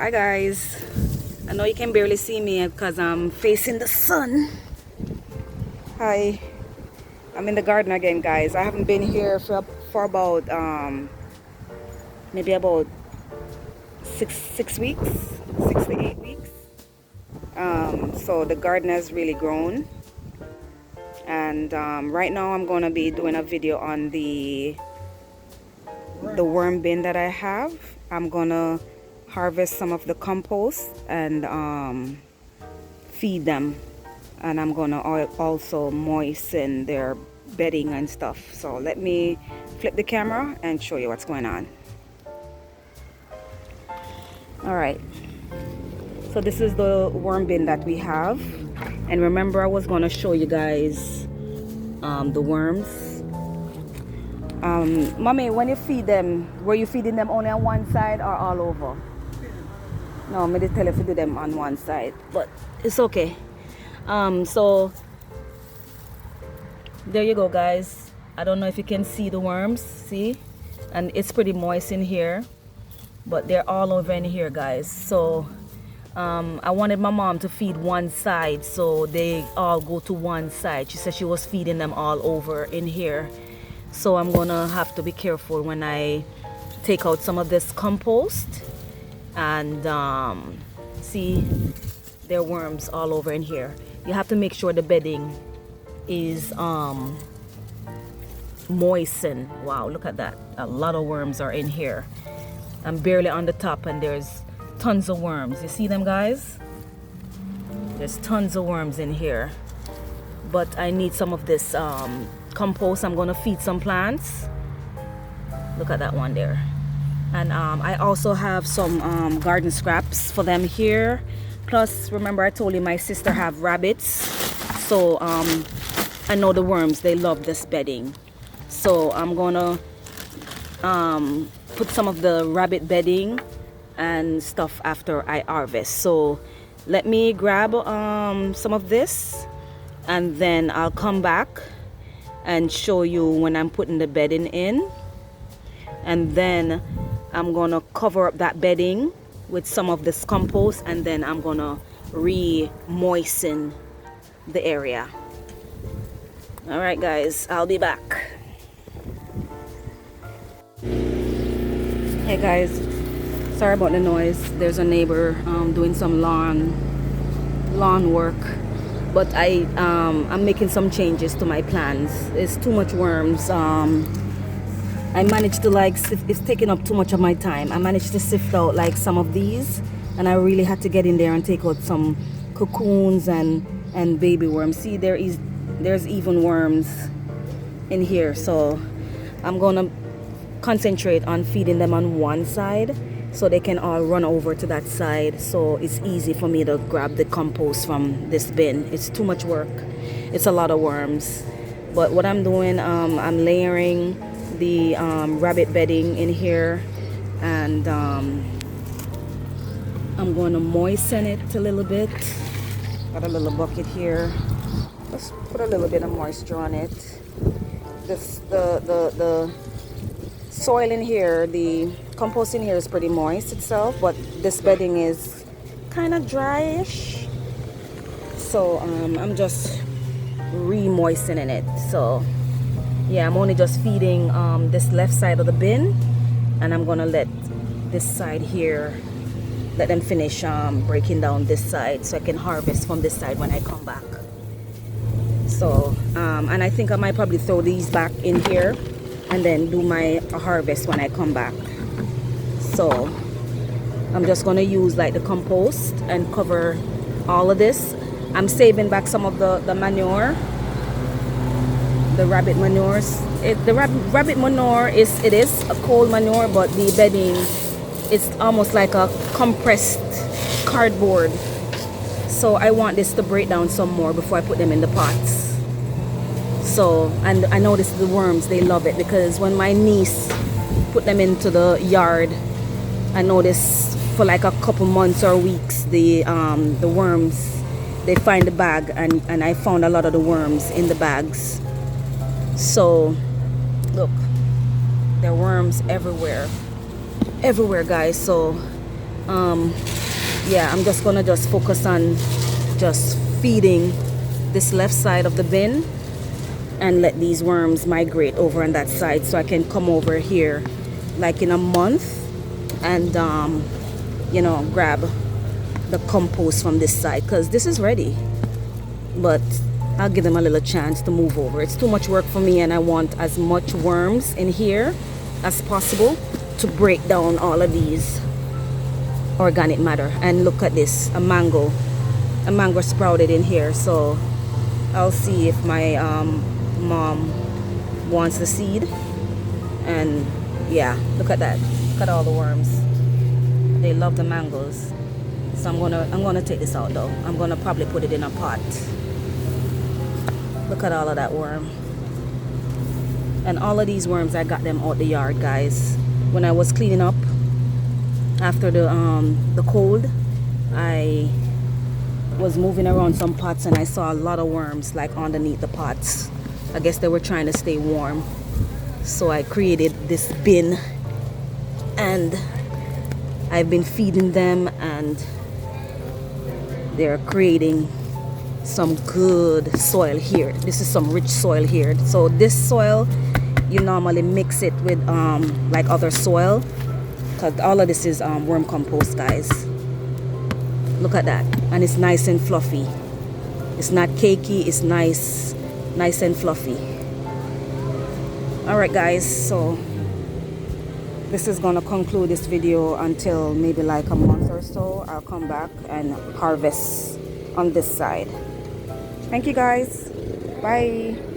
Hi guys, I know you can barely see me because I'm facing the sun. Hi, I'm in the garden again, guys. I haven't been here for about maybe about six weeks, 6 to 8 weeks. So the garden has really grown, and right now I'm gonna be doing a video on the worm bin that I have. I'm gonna harvest some of the compost and feed them, and I'm gonna also moisten their bedding and stuff. So let me flip the camera and show you what's going on. All right, so this is the worm bin that we have, and remember I was going to show you guys the worms. Mommy, when you feed them, were you feeding them only on one side or all over? No, me did tell you to do them on one side, but it's okay. So there you go, guys. I don't know if you can see the worms, see, and it's pretty moist in here, but they're all over in here, guys. So I wanted my mom to feed one side, so they all go to one side. She said she was feeding them all over in here, so I'm gonna have to be careful when I take out some of this compost. And see, there are worms all over in here. You have to make sure the bedding is moistened. Wow, look at that. A lot of worms are in here. I'm barely on the top and there's tons of worms. You see them, guys? There's tons of worms in here. But I need some of this compost. I'm gonna feed some plants. Look at that one there. And I also have some garden scraps for them here. Plus, remember I told you my sister have rabbits. So I know the worms, they love this bedding. So I'm gonna put some of the rabbit bedding and stuff after I harvest. So let me grab some of this, and then I'll come back and show you when I'm putting the bedding in. And then I'm gonna cover up that bedding with some of this compost, and then I'm gonna re-moisten the area. All right, guys, I'll be back. Hey guys, sorry about the noise. There's a neighbor doing some lawn work, but I'm making some changes to my plans. It's too much worms. I managed to it's taking up too much of my time. I managed to sift out like some of these, and I really had to get in there and take out some cocoons and baby worms. See, there's even worms in here. So I'm gonna concentrate on feeding them on one side so they can all run over to that side, so it's easy for me to grab the compost from this bin. It's too much work. It's a lot of worms. But what I'm doing, I'm layering the rabbit bedding in here, and I'm going to moisten it a little bit. Got a little bucket here. Let's put a little bit of moisture on it. The soil in here, the compost in here is pretty moist itself, but this bedding is kind of dryish. So I'm just re-moistening it. So yeah, I'm only just feeding this left side of the bin, and I'm gonna let this side here, let them finish breaking down this side, so I can harvest from this side when I come back. So and I think I might probably throw these back in here and then do my harvest when I come back. So I'm just gonna use like the compost and cover all of this. I'm saving back some of the manure, the rabbit manures. The rabbit manure is a cold manure, but the bedding is almost like a compressed cardboard. So I want this to break down some more before I put them in the pots. So, and I noticed the worms, they love it, because when my niece put them into the yard, I noticed for like a couple months or weeks, the worms, they find the bag, and I found a lot of the worms in the bags. So look, there are worms everywhere, guys. So Yeah, I'm just gonna just focus on just feeding this left side of the bin and let these worms migrate over on that side, so I can come over here like in a month and you know, grab the compost from this side, because this is ready. But I'll give them a little chance to move over. It's too much work for me, and I want as much worms in here as possible to break down all of these organic matter. And look at this, a mango sprouted in here. So I'll see if my mom wants the seed. And yeah, look at that, look at all the worms. They love the mangoes. So I'm gonna take this out though. I'm gonna probably put it in a pot. Look at all of that worm. And all of these worms, I got them out the yard, guys. When I was cleaning up after the cold, I was moving around some pots and I saw a lot of worms like underneath the pots. I guess they were trying to stay warm. So I created this bin and I've been feeding them, and they're creating some good soil here. This is some rich soil here. So this soil, you normally mix it with like other soil, because all of this is worm compost, guys. Look at that. And it's nice and fluffy. It's not cakey, it's nice and fluffy. Alright guys, so this is gonna conclude this video until maybe like a month or so. I'll come back and harvest on this side. Thank you guys. Bye.